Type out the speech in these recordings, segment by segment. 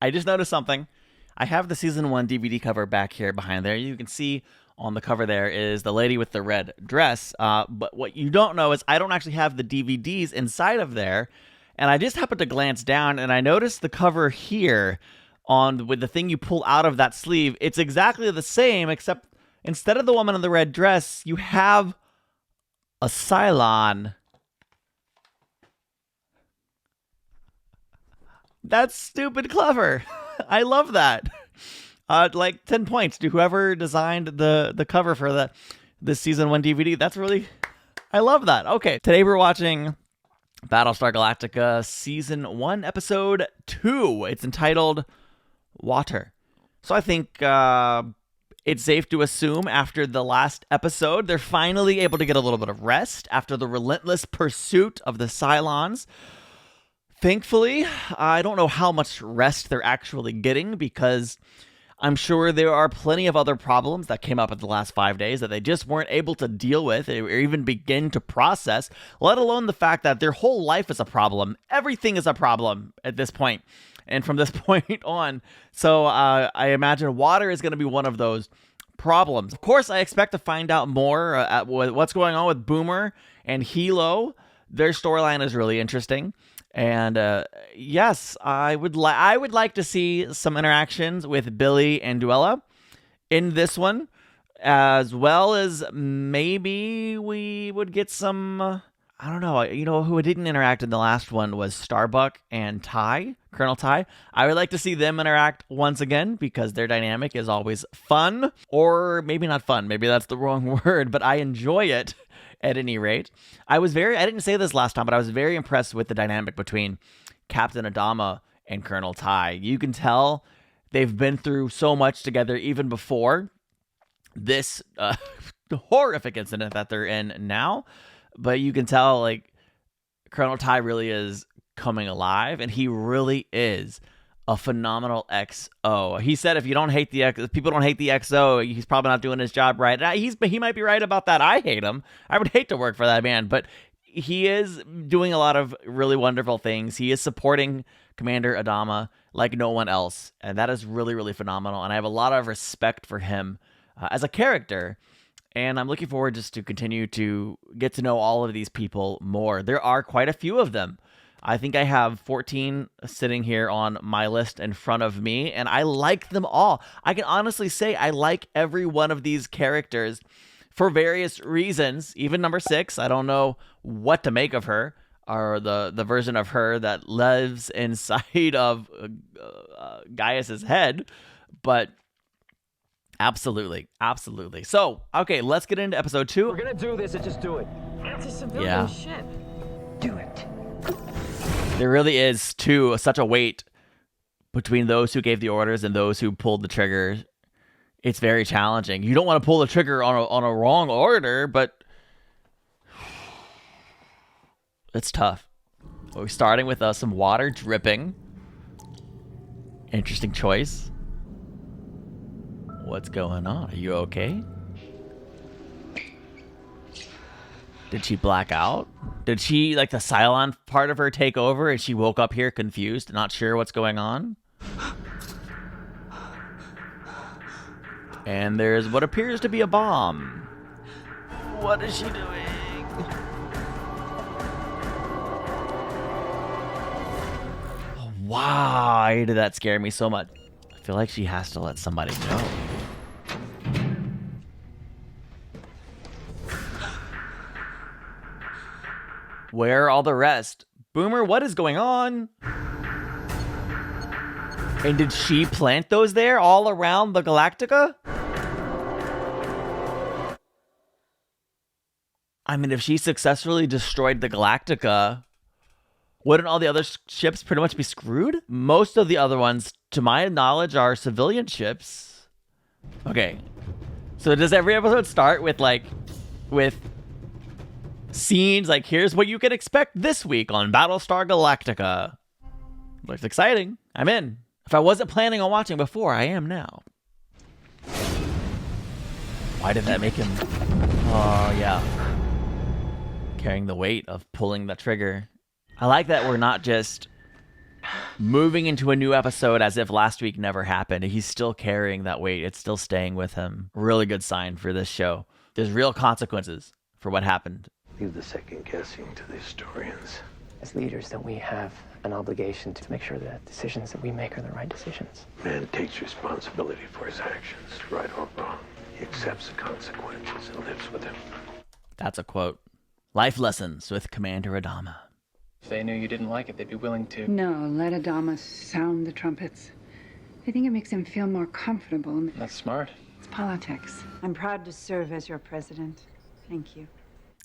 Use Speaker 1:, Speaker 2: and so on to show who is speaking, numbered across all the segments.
Speaker 1: I just noticed something. I have the season 1 DVD cover back here behind there. You can see on the cover there is the lady with the red dress. But what you don't know is I don't actually have the DVDs inside of there. And I just happened to glance down and I noticed the cover here with the thing you pull out of that sleeve. It's exactly the same, except instead of the woman in the red dress, you have a Cylon. That's stupid clever. I love that. Like 10 points to whoever designed the cover for this season 1 DVD. That's really, I love that. Okay, today we're watching Battlestar Galactica season 1 episode 2. It's entitled Water. So I think it's safe to assume after the last episode, they're finally able to get a little bit of rest after the relentless pursuit of the Cylons. Thankfully, I don't know how much rest they're actually getting because I'm sure there are plenty of other problems that came up in the last 5 days that they just weren't able to deal with or even begin to process, let alone the fact that their whole life is a problem. Everything is a problem at this point, and from this point on. So I imagine water is going to be one of those problems. Of course, I expect to find out more what's going on with Boomer and Hilo. Their storyline is really interesting. And yes, I would like to see some interactions with Billy and Duella in this one, as well as maybe we would get some. I don't know. You know who didn't interact in the last one was Starbuck and Ty, Colonel Ty. I would like to see them interact once again because their dynamic is always fun, or maybe not fun. Maybe that's the wrong word, but I enjoy it. At any rate, I didn't say this last time, but I was very impressed with the dynamic between Captain Adama and Colonel Ty. You can tell they've been through so much together even before this horrific incident that they're in now. But you can tell, like, Colonel Ty really is coming alive, and he really is a phenomenal XO. He said if people don't hate the XO, he's probably not doing his job right. He might be right about that. I hate him. I would hate to work for that man, but he is doing a lot of really wonderful things. He is supporting Commander Adama like no one else, and that is really, really phenomenal, and I have a lot of respect for him as a character, and I'm looking forward just to continue to get to know all of these people more. There are quite a few of them. I think I have 14 sitting here on my list in front of me, and I like them all. I can honestly say I like every one of these characters for various reasons. Even number 6, I don't know what to make of her, or the version of her that lives inside of Gaius's head, but absolutely. So, okay, let's get into episode 2.
Speaker 2: We're gonna do this and just do it.
Speaker 3: It's a civilian ship.
Speaker 2: Do it.
Speaker 1: There really is, too, such a weight between those who gave the orders and those who pulled the trigger. It's very challenging. You don't want to pull the trigger on a wrong order, but it's tough. We're starting with some water dripping. Interesting choice. What's going on? Are you okay? Did she black out? Did she, like, the Cylon part of her take over and she woke up here confused, not sure what's going on? And there's what appears to be a bomb. What is she doing? Why did that scare me so much? I feel like she has to let somebody know. Where are all the rest? Boomer, what is going on? And did she plant those there all around the Galactica? I mean, if she successfully destroyed the Galactica, wouldn't all the other ships pretty much be screwed? Most of the other ones, to my knowledge, are civilian ships. Okay. So does every episode start with scenes like, here's what you can expect this week on Battlestar Galactica? Looks exciting. I'm in. If I wasn't planning on watching before, I am now. Why did that make him... Oh, yeah. Carrying the weight of pulling the trigger. I like that we're not just moving into a new episode as if last week never happened. He's still carrying that weight. It's still staying with him. Really good sign for this show. There's real consequences for what happened.
Speaker 4: Leave the second guessing to the historians.
Speaker 5: As leaders, that we have an obligation to make sure that decisions that we make are the right decisions.
Speaker 4: Man takes responsibility for his actions, right or wrong. He accepts the consequences and lives with them.
Speaker 1: That's a quote. Life lessons with Commander Adama.
Speaker 5: If they knew you didn't like it, they'd be willing to.
Speaker 6: No, let Adama sound the trumpets. I think it makes him feel more comfortable.
Speaker 5: That's smart.
Speaker 6: It's politics.
Speaker 7: I'm proud to serve as your president. Thank you.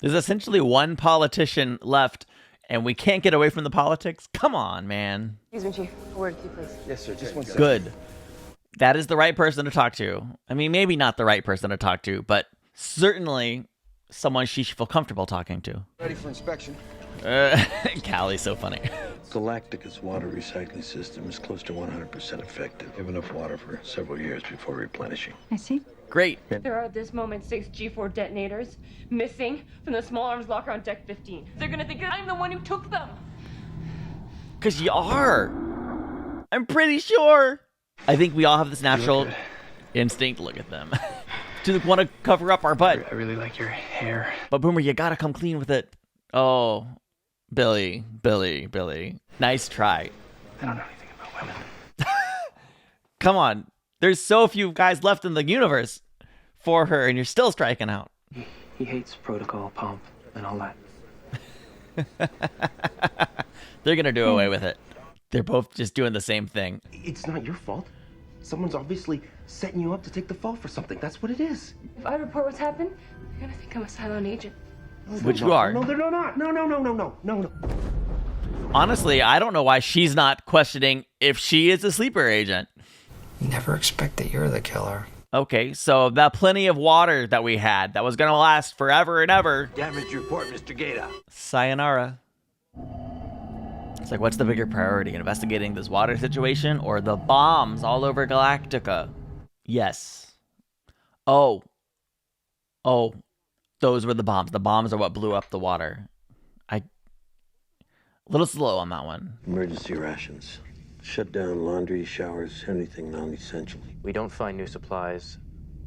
Speaker 1: There's essentially one politician left, and we can't get away from the politics? Come on, man.
Speaker 3: Excuse me, Chief. A word to you, please.
Speaker 4: Yes, sir. Just one second.
Speaker 1: Good. That is the right person to talk to. I mean, maybe not the right person to talk to, but certainly someone she should feel comfortable talking to.
Speaker 8: Ready for inspection.
Speaker 1: Callie's so funny.
Speaker 4: Galactica's water recycling system is close to 100% effective. They have enough water for several years before replenishing.
Speaker 6: I see.
Speaker 1: Great.
Speaker 3: There are at this moment 6 G4 detonators missing from the small arms locker on deck 15. They're gonna think that I'm the one who took them.
Speaker 1: Because you are. I'm pretty sure. I think we all have this natural instinct, look at them, to want to cover up our butt.
Speaker 5: I really like your hair.
Speaker 1: But Boomer, you gotta come clean with it. Oh, Billy. Nice try.
Speaker 5: I don't know anything about women.
Speaker 1: Come on. There's so few guys left in the universe for her, and you're still striking out.
Speaker 5: He hates protocol, pomp, and all that.
Speaker 1: They're gonna do away with it. They're both just doing the same thing.
Speaker 9: It's not your fault. Someone's obviously setting you up to take the fall for something. That's what it is.
Speaker 3: If I report what's happened, they're gonna think I'm a Cylon agent.
Speaker 1: Which you are.
Speaker 9: No, they're not. No.
Speaker 1: Honestly, I don't know why she's not questioning if she is a sleeper agent.
Speaker 10: You never expect that you're the killer.
Speaker 1: Okay, so that plenty of water that we had that was gonna last forever and ever.
Speaker 4: Damage report, Mr. Gata.
Speaker 1: Sayonara. It's like, what's the bigger priority? Investigating this water situation or the bombs all over Galactica? Yes. Oh, those were the bombs. The bombs are what blew up the water. A little slow on that one.
Speaker 4: Emergency rations. Shut down laundry, showers, anything non-essential.
Speaker 5: We don't find new supplies.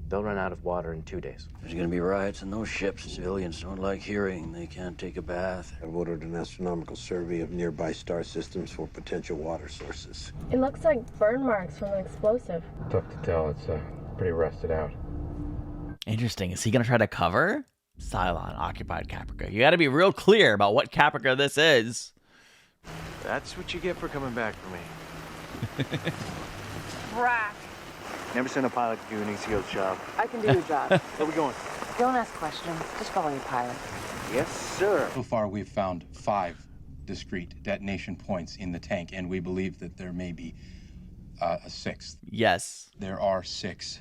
Speaker 5: They'll run out of water in 2 days.
Speaker 11: There's gonna be riots on those ships. Civilians don't like hearing they can't take a bath.
Speaker 4: I've ordered an astronomical survey of nearby star systems for potential water sources.
Speaker 3: It looks like burn marks from an explosive.
Speaker 12: Tough to tell. It's pretty rusted out.
Speaker 1: Interesting. Is he going to try to cover? Cylon occupied Caprica. You got to be real clear about what Caprica this is.
Speaker 8: That's what you get for coming back for me.
Speaker 3: Brat.
Speaker 8: Never sent a pilot to do an ECO's job.
Speaker 7: I can do your job.
Speaker 8: Where we going?
Speaker 7: Don't ask questions. Just follow your pilot.
Speaker 8: Yes, sir.
Speaker 12: So far, we've found 5 discrete detonation points in the tank, and we believe that there may be a 6th.
Speaker 1: Yes.
Speaker 12: There are 6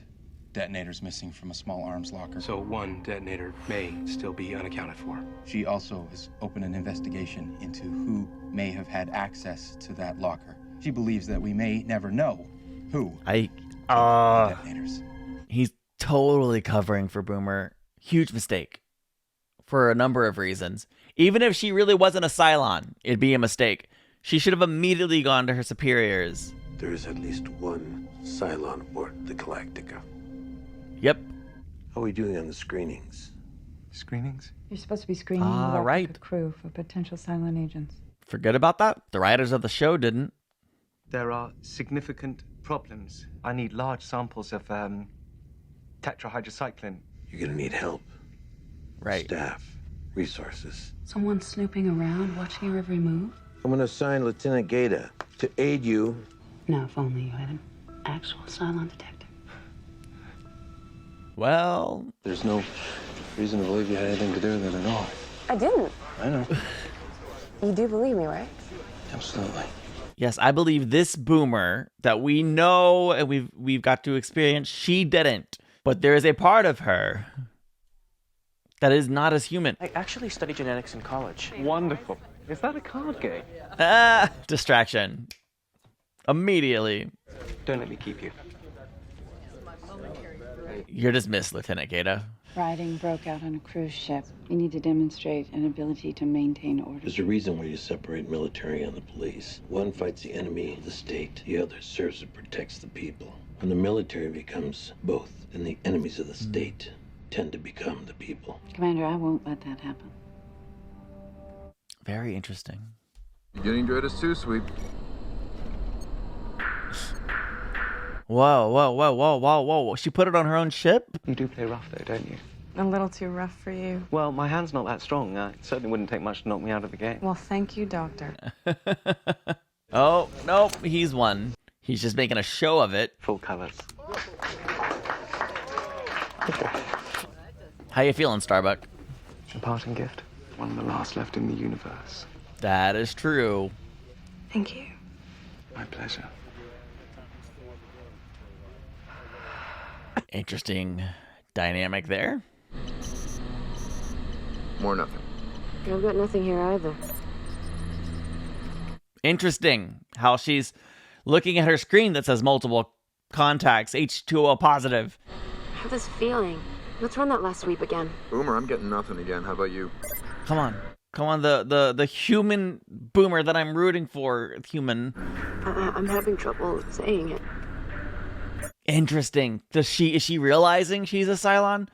Speaker 12: detonators missing from a small arms locker.
Speaker 5: So one detonator may still be unaccounted for.
Speaker 12: She also has opened an investigation into who may have had access to that locker. She believes that we may never know who detonators.
Speaker 1: He's totally covering for Boomer. Huge mistake. For a number of reasons. Even if she really wasn't a Cylon, it'd be a mistake. She should have immediately gone to her superiors.
Speaker 4: There is at least one Cylon aboard the Galactica.
Speaker 1: Yep.
Speaker 4: How are we doing on the screenings?
Speaker 8: Screenings?
Speaker 7: You're supposed to be screening the Galactica
Speaker 1: right.
Speaker 7: crew for potential Cylon agents.
Speaker 1: Forget about that. The writers of the show didn't.
Speaker 13: There are significant problems. I need large samples of tetrahydrocycline.
Speaker 4: You're gonna need help.
Speaker 1: Right.
Speaker 4: Staff, resources.
Speaker 6: Someone snooping around, watching your every move?
Speaker 4: I'm gonna assign Lieutenant Gata to aid you.
Speaker 6: Now, if only you had an actual Cylon detective.
Speaker 1: Well,
Speaker 11: There's no reason to believe you had anything to do with it at all.
Speaker 3: I didn't.
Speaker 11: I know.
Speaker 3: You do believe me, right?
Speaker 11: Absolutely.
Speaker 1: yes, I believe this Boomer that we know and we've got to experience, she didn't. But there is a part of her that is not as human.
Speaker 5: I actually studied genetics in college.
Speaker 13: Wonderful. Is that a card game?
Speaker 1: Distraction. Immediately.
Speaker 13: Don't let me keep you.
Speaker 1: You're dismissed, Lieutenant Gata.
Speaker 6: Rioting broke out on a cruise ship. You need to demonstrate an ability to maintain order.
Speaker 4: There's a reason why you separate military and the police. One fights the enemy of the state, the other serves and protects the people. When the military becomes both, then the enemies of the state tend to become the people.
Speaker 6: Commander, I won't let that happen.
Speaker 1: Very interesting.
Speaker 14: You're getting good as too, sweet.
Speaker 1: Whoa, whoa, whoa, whoa, whoa, whoa. She put it on her own ship?
Speaker 13: You do play rough, though, don't you?
Speaker 7: A little too rough for you.
Speaker 13: Well, my hand's not that strong. It certainly wouldn't take much to knock me out of the game.
Speaker 7: Well, thank you, Doctor.
Speaker 1: Oh, nope, he's won. He's just making a show of it.
Speaker 13: Full colors.
Speaker 1: How you feeling, Starbuck?
Speaker 13: A parting gift. One of the last left in the universe.
Speaker 1: That is true.
Speaker 7: Thank you.
Speaker 13: My pleasure.
Speaker 1: Interesting dynamic there.
Speaker 14: More nothing.
Speaker 7: I've got nothing here either.
Speaker 1: Interesting how she's looking at her screen that says multiple contacts, H2O positive.
Speaker 7: I have this feeling. Let's run that last sweep again.
Speaker 14: Boomer, I'm getting nothing again. How about you?
Speaker 1: Come on. Come on, the human Boomer that I'm rooting for, human.
Speaker 7: I'm having trouble saying it.
Speaker 1: Interesting. Is she realizing she's a Cylon?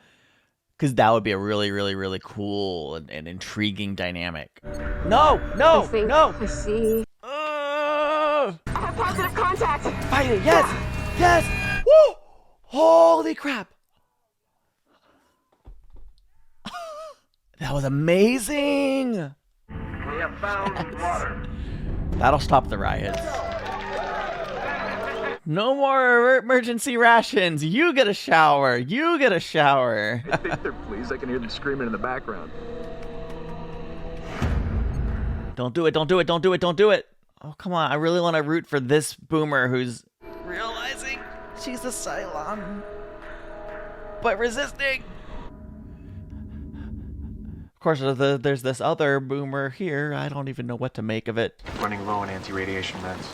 Speaker 1: Because that would be a really, really, really cool and intriguing dynamic. No! No!
Speaker 7: I think
Speaker 1: No!
Speaker 7: I see. I have positive contact.
Speaker 1: Fight it! Yes! Yes! Woo! Holy crap! That was amazing!
Speaker 8: We have found water.
Speaker 1: That'll stop the riots. No more emergency rations. You get a shower. You get a shower.
Speaker 14: Stay there, please. I can hear them screaming in the background.
Speaker 1: Don't do it. Don't do it. Don't do it. Don't do it. Oh, come on. I really want to root for this Boomer who's realizing she's a Cylon, but resisting. Of course, there's this other Boomer here. I don't even know what to make of it.
Speaker 8: Running low on anti-radiation meds.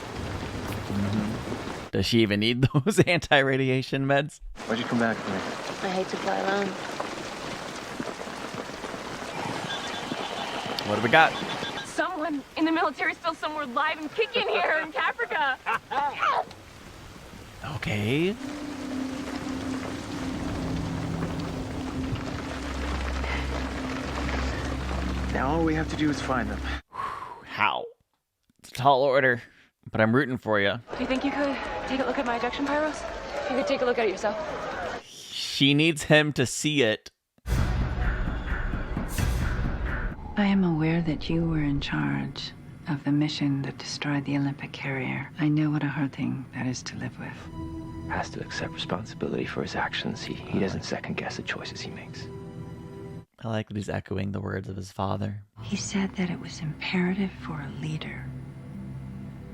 Speaker 1: Does she even need those anti-radiation meds?
Speaker 8: Why'd you come back for me?
Speaker 7: I hate to fly alone.
Speaker 1: What do we got?
Speaker 3: Someone in the military is still somewhere live and kicking here in Caprica.
Speaker 1: Okay.
Speaker 8: Now all we have to do is find them.
Speaker 1: How? It's a tall order, but I'm rooting for you.
Speaker 3: Do you think you could take a look at my ejection pyros? You could take a look at it yourself.
Speaker 1: She needs him to see it.
Speaker 6: I am aware that you were in charge of the mission that destroyed the Olympic carrier. I know what a hard thing that is to live with.
Speaker 5: Has to accept responsibility for his actions. He doesn't second guess the choices he makes.
Speaker 1: I like that he's echoing the words of his father.
Speaker 6: He said that it was imperative for a leader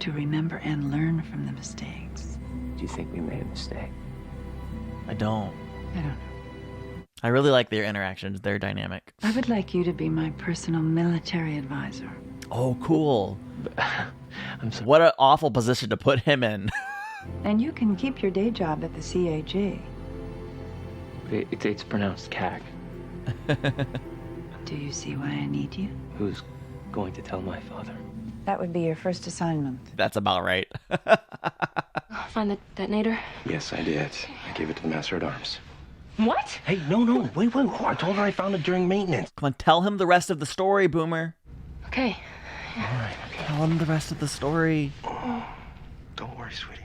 Speaker 6: to remember and learn from the mistakes.
Speaker 5: Do you think we made a mistake?
Speaker 1: I don't.
Speaker 6: I don't know.
Speaker 1: I really like their interactions, their dynamic.
Speaker 6: I would like you to be my personal military advisor.
Speaker 1: Oh, cool.
Speaker 5: I'm sorry.
Speaker 1: What an awful position to put him in.
Speaker 6: And you can keep your day job at the CAG.
Speaker 5: It's pronounced CAG.
Speaker 6: Do you see why I need you?
Speaker 5: Who's going to tell my father?
Speaker 6: That would be your first assignment.
Speaker 1: That's about right.
Speaker 3: Find the detonator?
Speaker 9: Yes, I did. I gave it to the Master at Arms.
Speaker 3: What?
Speaker 9: Hey, no. Wait. I told her I found it during maintenance.
Speaker 1: Come on, tell him the rest of the story, Boomer.
Speaker 3: Okay.
Speaker 9: All right, okay.
Speaker 1: Tell him the rest of the story.
Speaker 9: Don't worry, sweetie.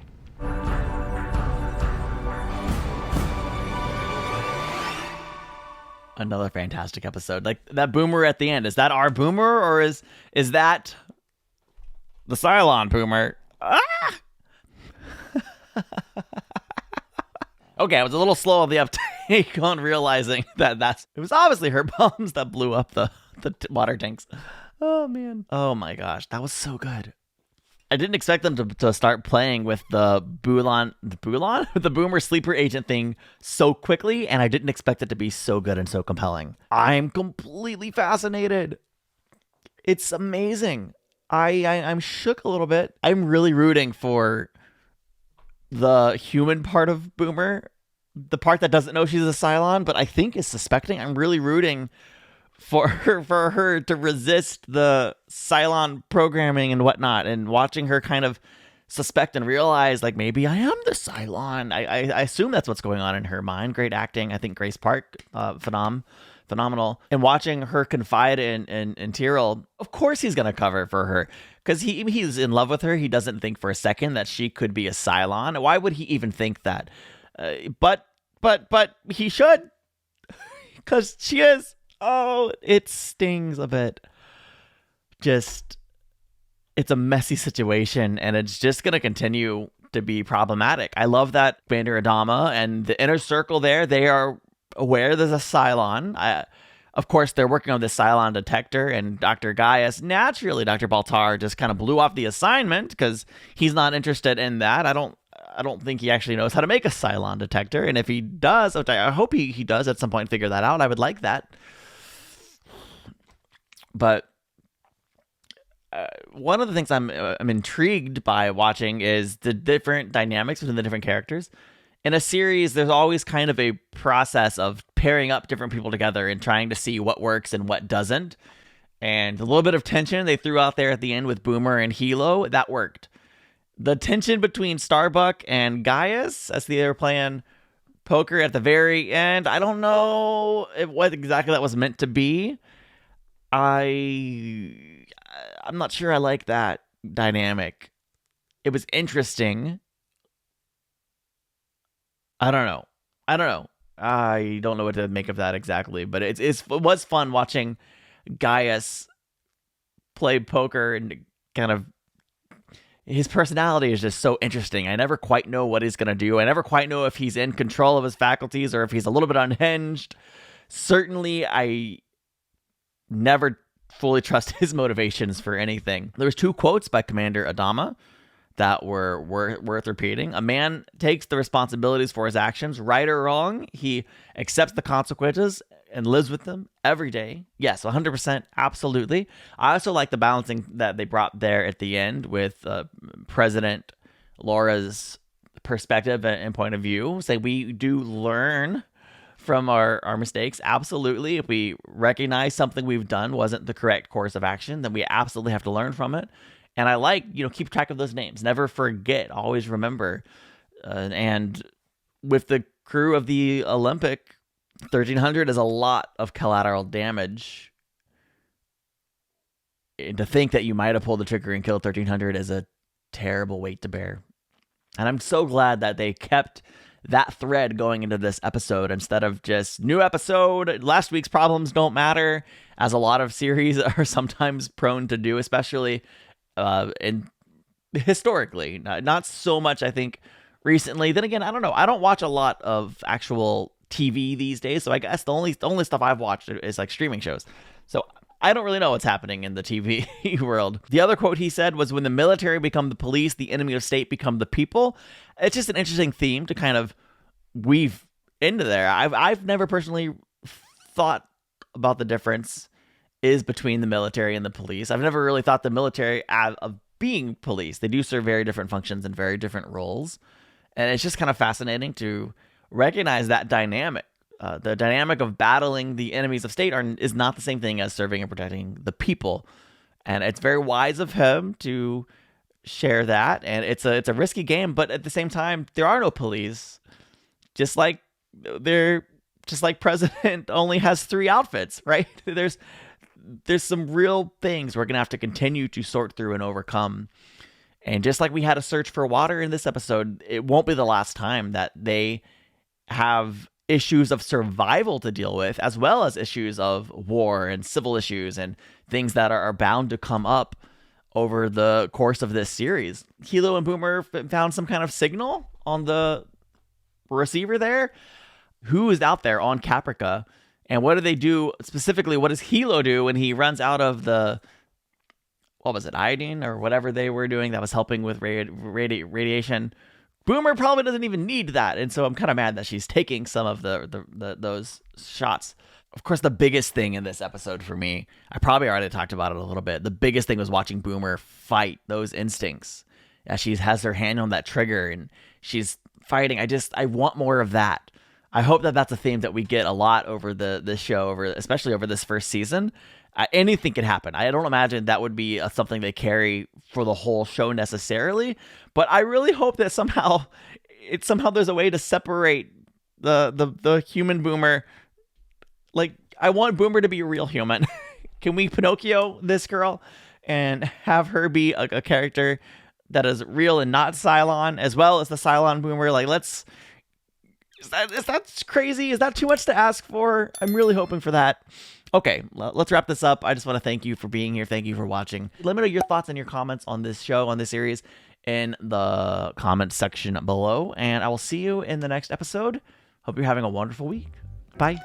Speaker 1: Another fantastic episode. Like that Boomer at the end. Is that our Boomer or is that the Cylon Boomer? Ah! Okay, I was a little slow on the uptake on realizing that it was obviously her bombs that blew up the water tanks. Oh man. Oh my gosh, that was so good. I didn't expect them to start playing with the Boomer sleeper agent thing so quickly, and I didn't expect it to be so good and so compelling. I'm completely fascinated. It's amazing. I'm shook a little bit. I'm really rooting for the human part of Boomer the part that doesn't know she's a Cylon, but I think is suspecting. I'm really rooting for her to resist the Cylon programming and whatnot, and watching her kind of suspect and realize, like, maybe I am the Cylon. I assume that's what's going on in her mind. Great acting. I think Grace Park, phenomenal. And watching her confide in Tyrell, of course he's going to cover for her, because he's in love with her. He doesn't think for a second that she could be a Cylon. Why would he even think that? But he should, because she is. Oh, it stings a bit. Just, it's a messy situation, and it's just going to continue to be problematic. I love that Commander Adama and the inner circle there, they are aware there's a Cylon. Of course, they're working on this Cylon detector, and Dr. Gaius, naturally, Dr. Baltar just kind of blew off the assignment because he's not interested in that. I don't think he actually knows how to make a Cylon detector, and if he does, which I hope he does at some point figure that out, I would like that. But one of the things I'm intrigued by watching is the different dynamics between the different characters. In a series, there's always kind of a process of pairing up different people together and trying to see what works and what doesn't. And a little bit of tension they threw out there at the end with Boomer and Hilo, that worked. The tension between Starbuck and Gaius as they were playing poker at the very end, I don't know what exactly that was meant to be. I'm not sure I like that dynamic. It was interesting. I don't know. I don't know what to make of that exactly, but it was fun watching Gaius play poker, and kind of his personality is just so interesting. I never quite know what he's going to do. I never quite know if he's in control of his faculties or if he's a little bit unhinged. Certainly, I never fully trust his motivations for anything. There was 2 quotes by Commander Adama that were worth repeating. A man takes the responsibilities for his actions, right or wrong. He accepts the consequences and lives with them every day. Yes, 100%, absolutely. I also like the balancing that they brought there at the end with President Laura's perspective and point of view. Say we do learn from our mistakes. Absolutely. If we recognize something we've done wasn't the correct course of action, then we absolutely have to learn from it. And I like, keep track of those names. Never forget. Always remember. And with the crew of the Olympic, 1300 is a lot of collateral damage. And to think that you might have pulled the trigger and killed 1300 is a terrible weight to bear. And I'm so glad that they kept that thread going into this episode instead of just new episode, last week's problems don't matter, as a lot of series are sometimes prone to do, especially historically. Not so much, I think, recently. Then again, I don't know. I don't watch a lot of actual TV these days, so I guess the only stuff I've watched is like streaming shows. So I don't really know what's happening in the TV world. The other quote he said was, when the military become the police, the enemy of state become the people. It's just an interesting theme to kind of weave into there. I've never personally thought about the difference is between the military and the police. I've never really thought the military of being police. They do serve very different functions and very different roles. And it's just kind of fascinating to recognize that dynamic. The dynamic of battling the enemies of state is not the same thing as serving and protecting the people. And it's very wise of him to share that. And it's a risky game, but at the same time, there are no police. Just like President only has 3 outfits, right? There's some real things we're going to have to continue to sort through and overcome. And just like we had a search for water in this episode, it won't be the last time that they have issues of survival to deal with, as well as issues of war and civil issues and things that are bound to come up over the course of this series. Hilo and Boomer found some kind of signal on the receiver there. Who is out there on Caprica? And what do they do specifically? What does Hilo do when he runs out of the, what was it, iodine or whatever they were doing that was helping with radiation? Boomer probably doesn't even need that, and so I'm kind of mad that she's taking some of those shots. Of course, the biggest thing in this episode for me, I probably already talked about it a little bit. The biggest thing was watching Boomer fight those instincts. As she has her hand on that trigger and she's fighting. I want more of that. I hope that that's a theme that we get a lot over the show, especially over this first season. Anything could happen. I don't imagine that would be something they carry for the whole show necessarily, but I really hope that somehow there's a way to separate the human Boomer. Like, I want Boomer to be a real human. Can we Pinocchio this girl and have her be a character that is real and not Cylon, as well as the Cylon Boomer? Like, is that crazy? Is that too much to ask for? I'm really hoping for that. Okay, let's wrap this up. I just want to thank you for being here. Thank you for watching. Let me know your thoughts and your comments on this show, on this series, in the comments section below. And I will see you in the next episode. Hope you're having a wonderful week. Bye.